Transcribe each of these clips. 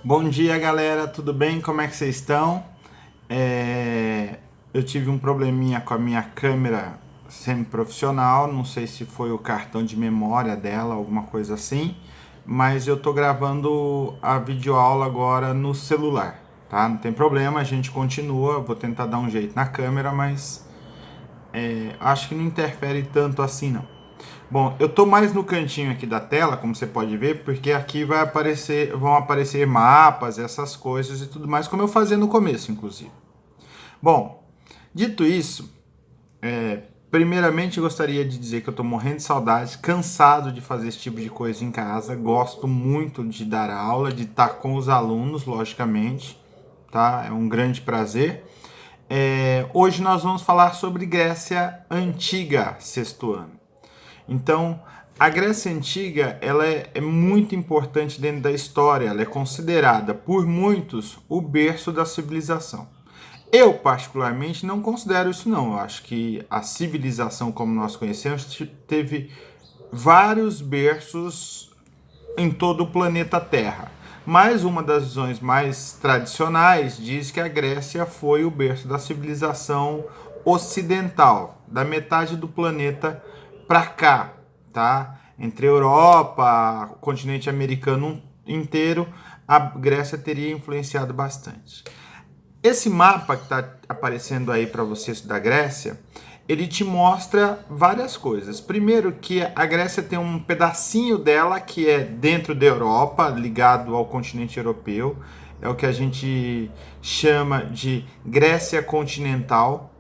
Bom dia, galera, tudo bem? Como é que vocês estão? Eu tive um probleminha com a minha câmera semi-profissional, não sei se foi o cartão de memória dela, alguma coisa assim, mas eu tô gravando a videoaula agora no celular, tá? Não tem problema, a gente continua, vou tentar dar um jeito na câmera, mas acho que não interfere tanto assim não. Bom, eu tô mais no cantinho aqui da tela, como você pode ver, porque aqui vão aparecer mapas, essas coisas e tudo mais, como eu fazia no começo, inclusive. Bom, dito isso, primeiramente eu gostaria de dizer que eu tô morrendo de saudade, cansado de fazer esse tipo de coisa em casa, gosto muito de dar aula, de estar com os alunos, logicamente, tá? É um grande prazer. Hoje nós vamos falar sobre Grécia Antiga, sexto ano. Então, a Grécia Antiga ela é muito importante dentro da história. Ela é considerada por muitos o berço da civilização. Eu, particularmente, não considero isso não. Eu acho que a civilização como nós conhecemos teve vários berços em todo o planeta Terra. Mas uma das visões mais tradicionais diz que a Grécia foi o berço da civilização ocidental, da metade do planeta para cá, tá? Entre a Europa, o continente americano inteiro, a Grécia teria influenciado bastante. Esse mapa que está aparecendo aí para vocês da Grécia, ele te mostra várias coisas. Primeiro que a Grécia tem um pedacinho dela que é dentro da Europa, ligado ao continente europeu. É o que a gente chama de Grécia continental.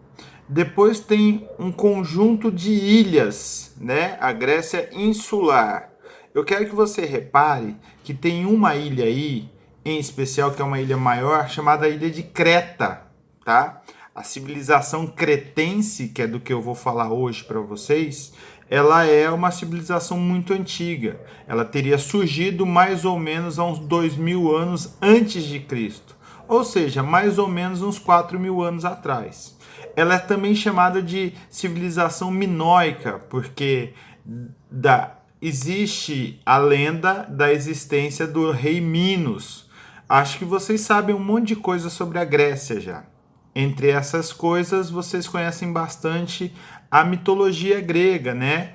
Depois tem um conjunto de ilhas, né? A Grécia insular. Eu quero que você repare que tem uma ilha aí, em especial, que é uma ilha maior, chamada Ilha de Creta, tá? A civilização cretense, que é do que eu vou falar hoje para vocês, ela é uma civilização muito antiga. Ela teria surgido mais ou menos há uns 2000 anos antes de Cristo, ou seja, mais ou menos uns 4000 anos atrás. Ela é também chamada de civilização minoica, porque existe a lenda da existência do rei Minos. Acho que vocês sabem um monte de coisa sobre a Grécia já. Entre essas coisas, vocês conhecem bastante a mitologia grega, né?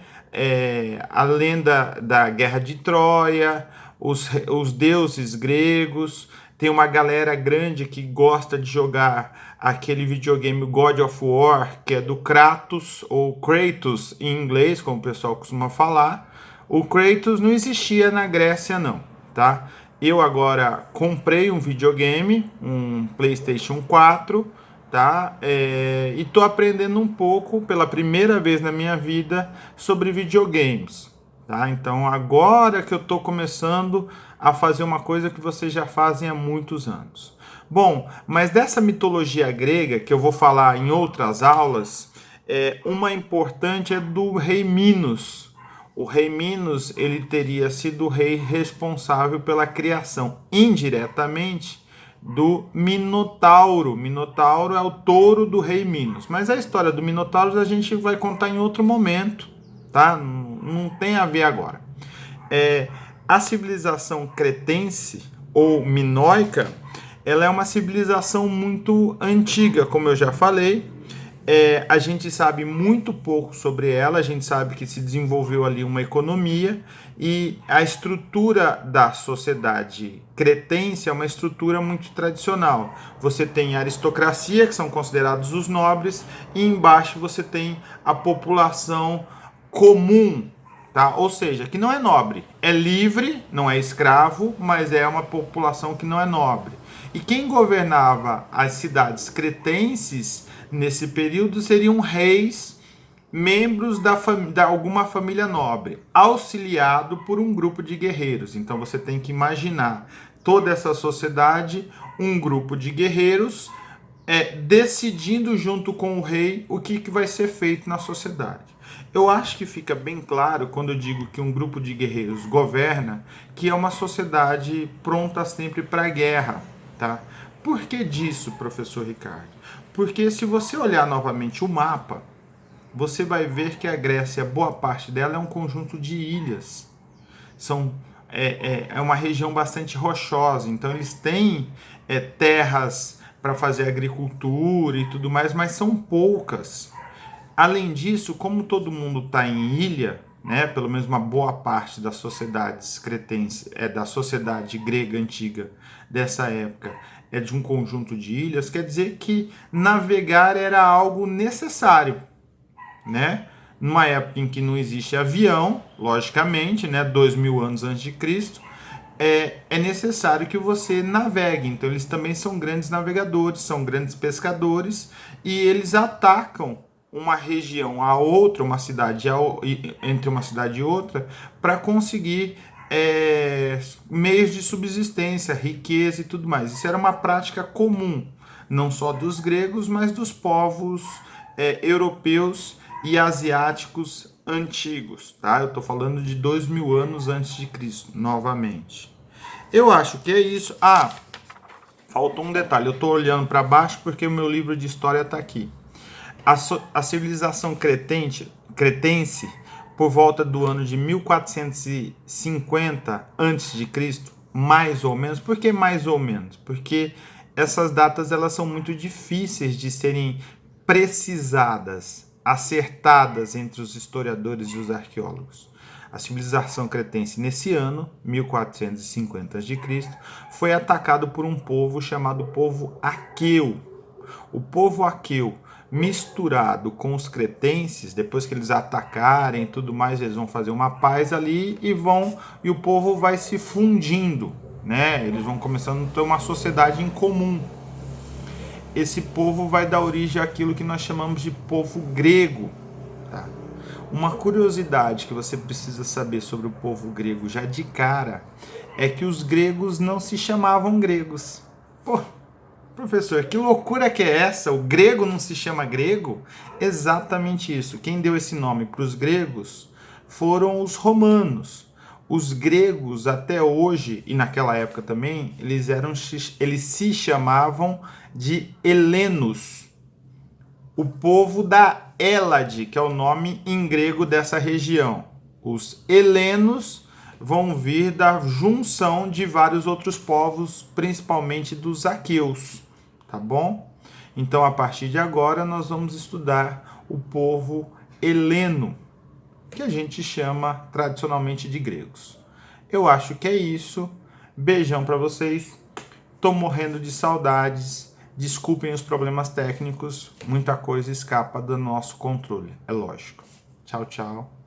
A lenda da Guerra de Troia, os deuses gregos. Tem uma galera grande que gosta de jogar aquele videogame God of War, que é do Kratos, ou Kratos em inglês, como o pessoal costuma falar. O Kratos não existia na Grécia, não, tá? Eu agora comprei um videogame, um PlayStation 4, tá? E tô aprendendo um pouco, pela primeira vez na minha vida, sobre videogames, tá? Então agora que eu tô começando a fazer uma coisa que vocês já fazem há muitos anos. Bom, mas dessa mitologia grega, que eu vou falar em outras aulas, uma importante é do rei Minos. O rei Minos ele teria sido o rei responsável pela criação, indiretamente, do Minotauro. Minotauro é o touro do rei Minos. Mas a história do Minotauro a gente vai contar em outro momento, tá? Não tem a ver agora. A civilização cretense ou minoica, ela é uma civilização muito antiga, como eu já falei. A gente sabe muito pouco sobre ela, a gente sabe que se desenvolveu ali uma economia e a estrutura da sociedade cretense é uma estrutura muito tradicional. Você tem a aristocracia, que são considerados os nobres, e embaixo você tem a população comum, tá? Ou seja, que não é nobre, é livre, não é escravo, mas é uma população que não é nobre. E quem governava as cidades cretenses nesse período seriam reis, membros da alguma família nobre, auxiliado por um grupo de guerreiros. Então você tem que imaginar toda essa sociedade, um grupo de guerreiros decidindo junto com o rei o que vai ser feito na sociedade. Eu acho que fica bem claro quando eu digo que um grupo de guerreiros governa, que é uma sociedade pronta sempre para a guerra, tá? Por que disso, professor Ricardo? Porque se você olhar novamente o mapa, você vai ver que a Grécia, boa parte dela é um conjunto de ilhas. São é uma região bastante rochosa, então eles têm terras para fazer agricultura e tudo mais, mas são poucas. Além disso, como todo mundo está em ilha, né, pelo menos uma boa parte das sociedades cretenses, da sociedade grega antiga dessa época, é de um conjunto de ilhas, quer dizer que navegar era algo necessário, né? Numa época em que não existe avião, logicamente, né, 2000 anos antes de Cristo, é necessário que você navegue. Então eles também são grandes navegadores, são grandes pescadores e eles atacam uma região a outra, uma cidade entre uma cidade e outra, para conseguir meios de subsistência, riqueza e tudo mais. Isso era uma prática comum, não só dos gregos, mas dos povos europeus e asiáticos antigos, tá? Eu estou falando de 2000 anos antes de Cristo, novamente. Eu acho que é isso. Ah, faltou um detalhe. Eu estou olhando para baixo porque o meu livro de história está aqui. A civilização cretense, por volta do ano de 1450 a.C., mais ou menos. Por que mais ou menos? Porque essas datas elas são muito difíceis de serem precisadas, acertadas entre os historiadores e os arqueólogos. A civilização cretense, nesse ano, 1450 a.C., foi atacado por um povo chamado povo aqueu. O povo aqueu, misturado com os cretenses, depois que eles atacarem e tudo mais, eles vão fazer uma paz ali e o povo vai se fundindo, né? Eles vão começando a ter uma sociedade em comum. Esse povo vai dar origem àquilo que nós chamamos de povo grego. Tá? Uma curiosidade que você precisa saber sobre o povo grego já de cara é que os gregos não se chamavam gregos. Pô, professor, que loucura que é essa? O grego não se chama grego? Exatamente isso. Quem deu esse nome para os gregos foram os romanos. Os gregos, até hoje, e naquela época também, eles se chamavam de helenos. O povo da Hélade, que é o nome em grego dessa região. Os helenos vão vir da junção de vários outros povos, principalmente dos aqueus, tá bom? Então, a partir de agora, nós vamos estudar o povo heleno, que a gente chama tradicionalmente de gregos. Eu acho que é isso. Beijão para vocês. Tô morrendo de saudades. Desculpem os problemas técnicos. Muita coisa escapa do nosso controle, é lógico. Tchau, tchau.